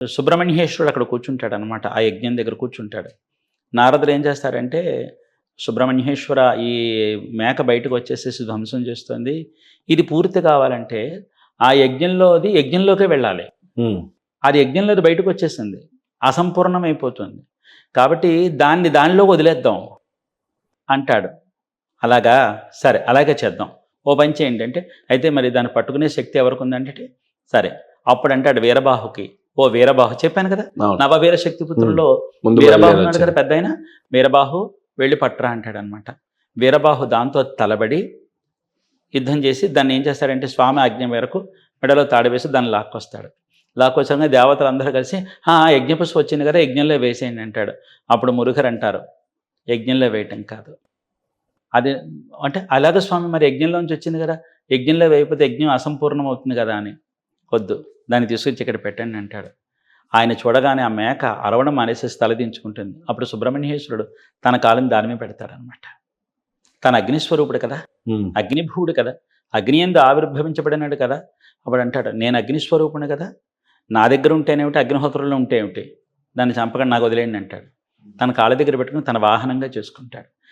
సుబ్రహ్మణ్యేశ్వరుడు అక్కడ కూర్చుంటాడనమాట. ఆ యజ్ఞం దగ్గర కూర్చుంటాడు. నారదులు ఏం చేస్తారంటే, సుబ్రహ్మణ్యేశ్వర ఈ మేక బయటకొచ్చేసేసి ధ్వంసం చేస్తుంది. ఇది పూర్తి కావాలంటే ఆ యజ్ఞంలోకే వెళ్ళాలి. హ్మ్. అది యజ్ఞంలోది బయటకొచ్చేసింది. అసంపూర్ణమైపోతుంది. కాబట్టి దానిలోకి వదిలేద్దాం అంటాడు. అలాగా? సరే అలాగే చేద్దాం. ఓ పని చేయండి అంటే, అయితే మరి దాన్ని పట్టుకునే శక్తి ఎవరికుందంటే, సరే అప్పుడంటాడు వీరబాహుకి, ఓ వీరబాహు చెప్పాను కదా! అవును. నవవీర శక్తిపుత్రుల్లో ముందు వీరబాహు ఉన్నాడు కదా బయలుదేరొచ్చారు. పెద్దాయన. వీరబాహు వెళ్లి పట్టురా అంటాడనమాట. వీరబాహు దాంతో తలబడి యుద్ధం చేసి దాన్ని ఏం చేస్తాడంటే స్వామి ఆజ్ఞ మేరకు మెడలో తాడు వేసి దాన్ని లాక్కొస్తాడు. లాక్కొచ్చంగా దేవతలందరూ కలిసి యజ్ఞపుష్పం వచ్చింది కదా! యజ్ఞంలో వేసేయండి అంటాడు. అప్పుడు మురుగరు అంటారు, యజ్ఞంలో వేయటం కాదు. అది అంటే అలాగే స్వామి మరి యజ్ఞంలోంచి వచ్చింది కదా! యజ్ఞంలో వేయకపోతే యజ్ఞం అసంపూర్ణం అవుతుంది కదా అని. వద్దు. దాన్ని తీసుకొచ్చి ఇక్కడ పెట్టండి అంటాడు. ఆయన చూడగానే ఆ మేక అరవడం మానేసేసి తలదించుకుంటుంది. అప్పుడు సుబ్రహ్మణ్యేశ్వరుడు తన కాలుని దాని మీద పెడతాడనమాట. తను అగ్నిస్వరూపుడు కదా! హ్మ్. అగ్నిభూవుడు కదా! అగ్నియందు ఆవిర్భవించబడినాడు కదా! అప్పుడంటాడు, నేను అగ్నిస్వరూపుడిని కదా! నా దగ్గర ఉంటేనేమిటి, అగ్నిహోత్రంలో ఉంటే ఏమిటి? దాన్ని చంపకండి నాకు వదిలేయండి అంటాడు. తన కాళ్ళ దగ్గర పెట్టుకుని తన వాహనంగా చేసుకుంటాడు.